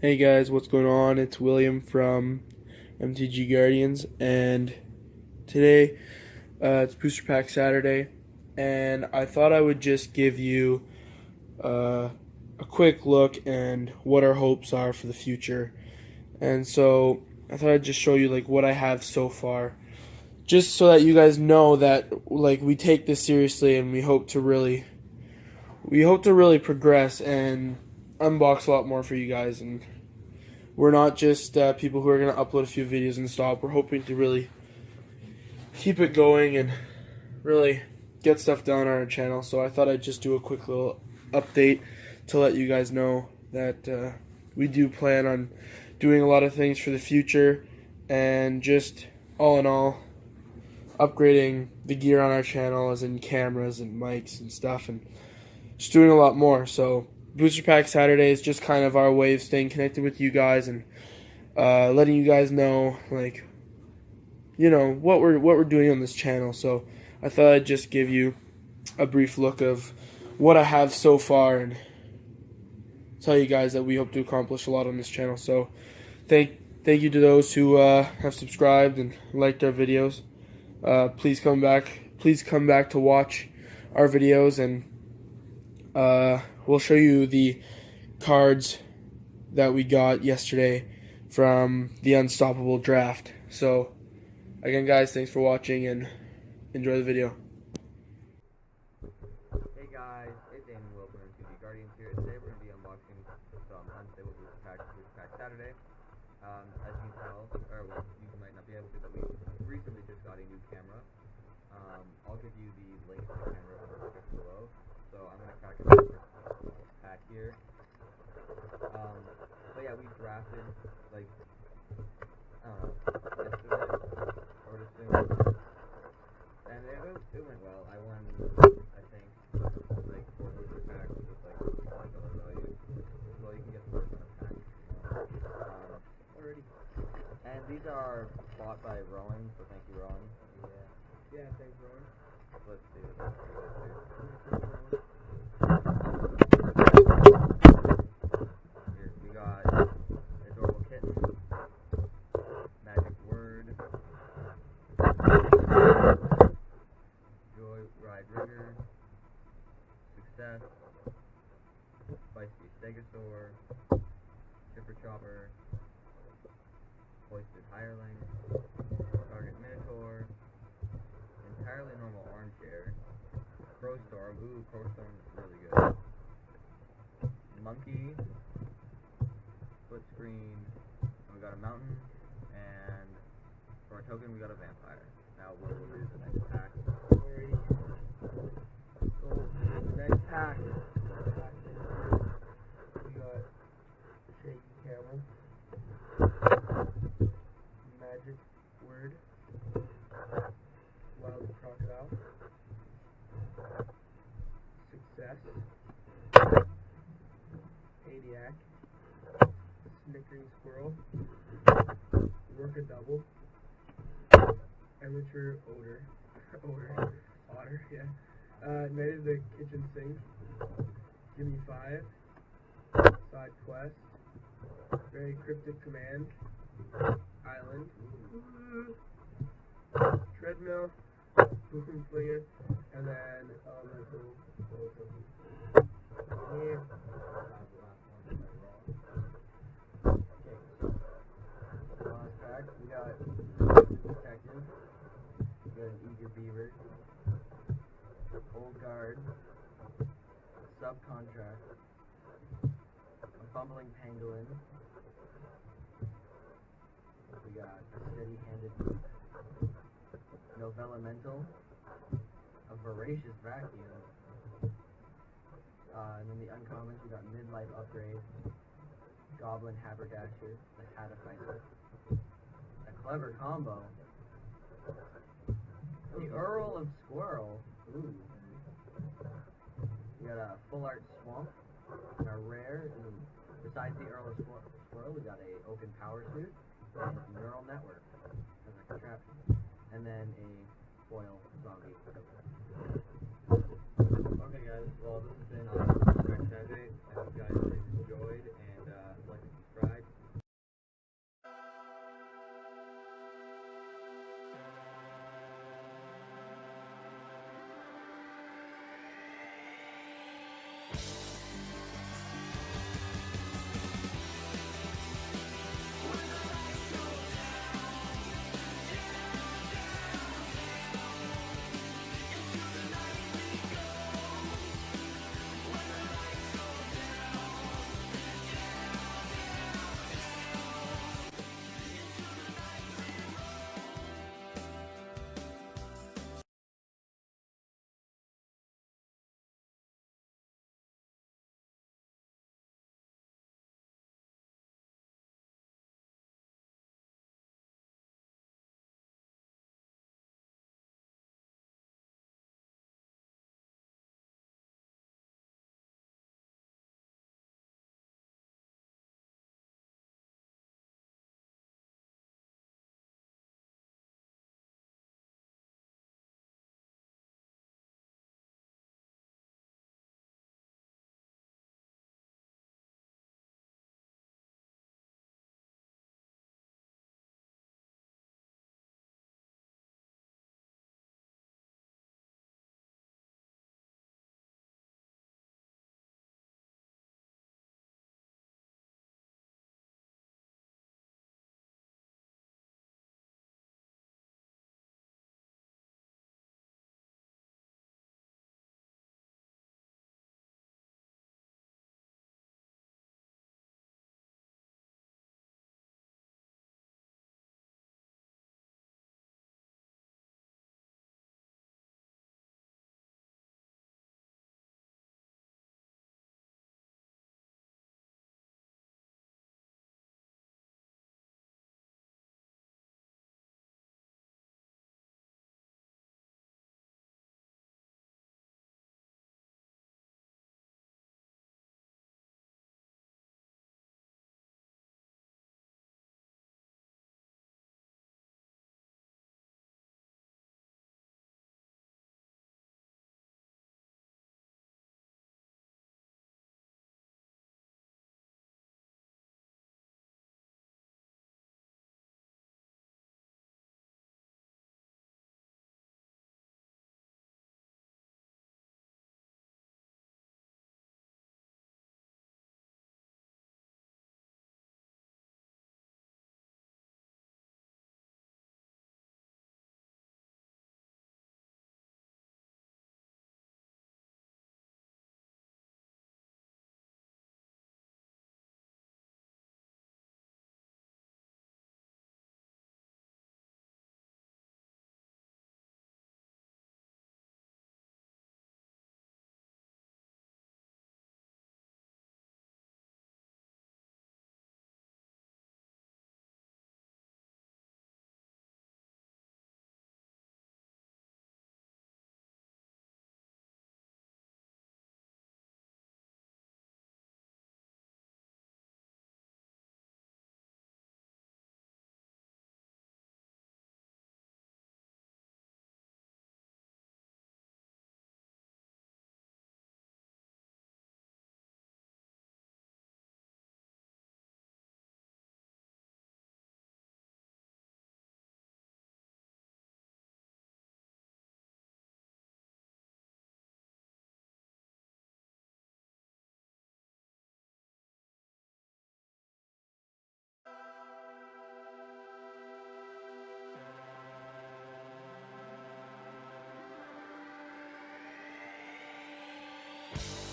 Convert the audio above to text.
Hey guys, what's going on? It's William from MTG Guardians, and today it's Booster Pack Saturday, and I thought I would just give you a quick look and what our hopes are for the future. And so I thought I'd just show you like what I have so far, just so that you guys know that like we take this seriously and we hope to really progress and unbox a lot more for you guys. And we're not just people who are going to upload a few videos and stop. We're hoping to really keep it going and really get stuff done on our channel. So I thought I'd just do a quick little update to let you guys know that we do plan on doing a lot of things for the future, and just all in all upgrading the gear on our channel, as in cameras and mics and stuff, and just doing a lot more. So Booster Pack Saturday is just kind of our way of staying connected with you guys and letting you guys know, like, you know, what we're doing on this channel. So I thought I'd just give you a brief look of what I have so far and tell you guys that we hope to accomplish a lot on this channel. So thank you to those who have subscribed and liked our videos. Please come back to watch our videos, and we'll show you the cards that we got yesterday from the Unstoppable draft. So again, guys, thanks for watching and enjoy the video. Hey guys, it's Damon Wilson from MTG Guardians here. Today we're going to be unboxing some unstable Booster Pack Saturday. As you can tell, or well, you might not be able to, but we recently just got a new camera. I'll give you the link to the camera just below. So I'm going to crack it pack here. But yeah, we drafted, like, I don't know, yesterday, or just soon. And it went well. I won, I think, like 4 booster packs with like $5 value. Well, you can get the first one a pack. Already. And these are bought by Rowan, so thank you, Rowan. Yeah, thanks, Rowan. Let's see. Here, we got Adorable Kitten, Magic Word, Joy Ride Rigger, Success, Feisty Stegosaur, Chipper Chopper, Hoisted Hireling, Target Minotaur, Entirely Normal Armchair, Crowstorm. Ooh, Crowstorm is really good. Monkey, Split Screen, and we got a Mountain, and for our token we got a Vampire. Now we'll do the next pack. Alrighty. So next pack, we got Shaky Camel, Magic Word, Wild Crocodile, Success, Adiac, Snickering Squirrel, Work a Double, Amateur Otter, yeah. Knight of the Kitchen Sink, Gimme 5, Side Quest, Very Cryptic Command, Island, Treadmill, Boom Flinger, and then Elemental. Yeah. Last pack, we got Detective, we got an Eager Beaver, Old Guard, Subcontract, a Bumbling Pangolin, we got a Steady-Handed Boot, Novelemental, a Voracious Vacuum, and then the uncommons, we got Midlife Upgrade, Goblin Haberdasher, the Catafighter, a Clever Combo, the Earl of Squirrel, ooh, we got a Full Art Swamp, and a rare, and besides the Earl of Squirrel, we got a Open Power Suit, and Neural Network, as a contraption, and then a foil zombie. Okay guys, well this has been Saturday. I hope you guys enjoyed, and like and subscribe. Bye.